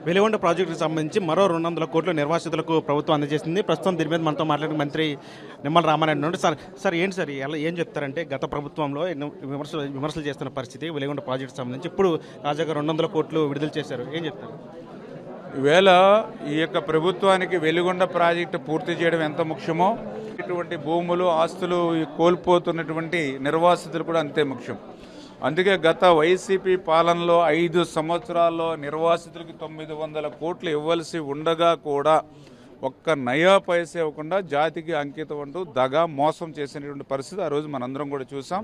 వెలిగొండ ప్రాజెక్టుకు సంబంధించి మరో 200 కోట్లు నిర్వాసితులకు ప్రభుత్వం అందజేసింది. ప్రస్తుతం దీని మీద మనతో మాట్లాడిన మంత్రి నిమ్మల రామానాయుడు ఉన్నారు. సార్ ఏంటి సార్ ఎలా ఏం చెప్తారంటే గత ప్రభుత్వంలో ఎన్నో విమర్శలు చేస్తున్న పరిస్థితి వెలిగొండ ప్రాజెక్టుకు సంబంధించి ఇప్పుడు తాజాగా 200 కోట్లు విడుదల చేశారు. ఏం చెప్తారు? ఈవేళ ఈ యొక్క ప్రభుత్వానికి వెలిగొండ ప్రాజెక్టు పూర్తి చేయడం ఎంత ముఖ్యమో ఇటువంటి భూములు ఆస్తులు కోల్పోతున్నటువంటి నిర్వాసితులు కూడా అంతే ముఖ్యం. అందుకే గత వైసీపీ పాలనలో 5 సంవత్సరాల్లో నిర్వాసితులకి 900 కోట్లు ఇవ్వాల్సి ఉండగా కూడా ఒక్క నయా పైసా ఇవ్వకుండా జాతికి అంకితం అంటూ దగా మోసం చేసినటువంటి పరిస్థితి ఆ రోజు మనందరం కూడా చూసాం.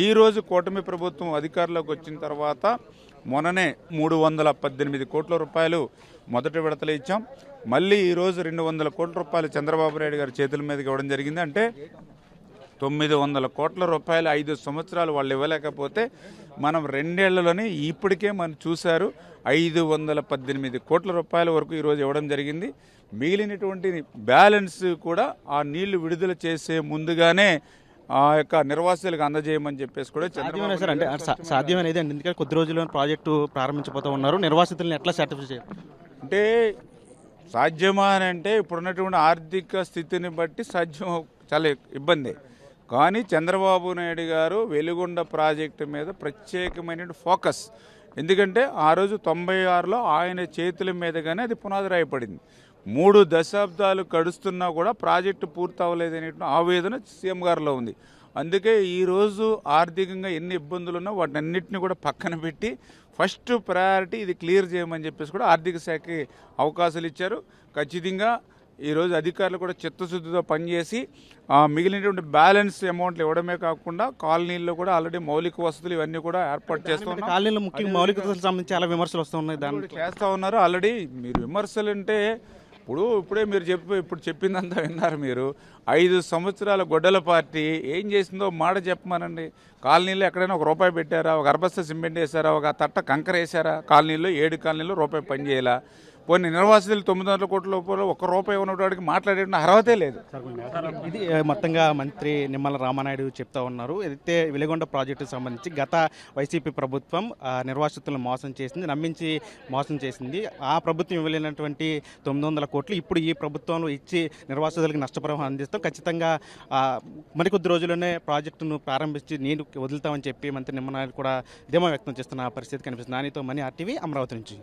ఈ రోజు కూటమి ప్రభుత్వం అధికారంలోకి వచ్చిన తర్వాత మొన్ననే 318 కోట్ల రూపాయలు మొదటి విడతలు ఇచ్చాం. మళ్ళీ ఈరోజు 200 కోట్ల రూపాయలు చంద్రబాబు నాయుడు గారి చేతుల మీదకి ఇవ్వడం జరిగింది. అంటే 900 కోట్ల రూపాయలు 5 సంవత్సరాలు వాళ్ళు ఇవ్వలేకపోతే మనం 2 ఏళ్లలోనే ఇప్పటికే మనం చూశారు 518 కోట్ల రూపాయల వరకు ఈరోజు ఇవ్వడం జరిగింది. మిగిలినటువంటి బ్యాలెన్స్ కూడా ఆ నీళ్లు విడుదల చేసే ముందుగానే ఆ యొక్క నిర్వాసితులకు అందజేయమని చెప్పేసి కూడా సాధ్యమనేది అండి. ఎందుకంటే కొద్ది రోజుల్లో ప్రాజెక్టు ప్రారంభించబోతూ ఉన్నారు. నిర్వాసితులను ఎట్లా సర్టిఫై చేయాలి అంటే సాధ్యమా అని అంటే ఇప్పుడున్నటువంటి ఆర్థిక స్థితిని బట్టి సాధ్యం చాలా ఇబ్బంది. కానీ చంద్రబాబు నాయుడు గారు వెలిగొండ ప్రాజెక్టు మీద ప్రత్యేకమైన ఫోకస్. ఎందుకంటే ఆ రోజు 96లో ఆయన చేతుల మీదగానే అది పునాది రాయపడింది. 3 దశాబ్దాలు గడుస్తున్నా కూడా ప్రాజెక్టు పూర్తి అవ్వలేదనే ఆవేదన సీఎం గారిలో ఉంది. అందుకే ఈరోజు ఆర్థికంగా ఎన్ని ఇబ్బందులు ఉన్నా వాటిని అన్నింటినీ కూడా పక్కన పెట్టి ఫస్ట్ ప్రయారిటీ ఇది క్లియర్ చేయమని చెప్పేసి కూడా ఆర్థిక శాఖకి అవకాశాలు ఇచ్చారు. ఖచ్చితంగా ఈరోజు అధికారులు కూడా చిత్తశుద్ధితో పనిచేసి మిగిలినటువంటి బ్యాలెన్స్ అమౌంట్లు ఇవ్వడమే కాకుండా కాలనీల్లో కూడా ఆల్రెడీ మౌలిక వసతులు ఇవన్నీ కూడా ఏర్పాటు చేస్తున్నారు. కాలనీలో ముఖ్యంగా మౌలిక వసతులకు సంబంధించి చాలా విమర్శలు వస్తూ ఉన్నాయి. దాన్ని చేస్తూ ఉన్నారు. ఆల్రెడీ మీరు విమర్శలు అంటే ఇప్పుడే మీరు ఇప్పుడు చెప్పిందంతా విన్నారు. మీరు 5 సంవత్సరాల గొడ్డల పార్టీ ఏం చేసిందో మాట చెప్పమనండి. కాలనీలో ఎక్కడైనా ఒక రూపాయి పెట్టారా? ఒక అర్బస్తా సిమెంట్ వేసారా? ఒక తట్ట కంకర వేసారా? కాలనీలో 7 కాలనీలో రూపాయి పని చేయాలా? పోనీ నిర్వాసితులు 900 కోట్ల రూపాయలు ఒక్క రూపాయి ఉన్నవాడికి మాట్లాడే అర్హతే లేదు. ఇది మొత్తంగా మంత్రి నిమ్మల రామానాయుడు చెప్తా ఉన్నారు. ఏదైతే వెలిగొండ ప్రాజెక్టుకు సంబంధించి గత వైసీపీ ప్రభుత్వం నిర్వాసితులను మోసం చేసింది, నమ్మించి మోసం చేసింది. ఆ ప్రభుత్వం ఇవ్వలేనటువంటి 900 కోట్లు ఇప్పుడు ఈ ప్రభుత్వంలో ఇచ్చి నిర్వాసితులకు నష్టపరిహారం అందిస్తాం, ఖచ్చితంగా మరికొద్ది రోజుల్లోనే ప్రాజెక్టును ప్రారంభించి నీరు వదులుతామని చెప్పి మంత్రి నిమ్మనాయుడు కూడా ధీమా వ్యక్తం చేస్తున్న పరిస్థితి కనిపిస్తుంది. దానితో మనీ RTV అమరావతి నుంచి.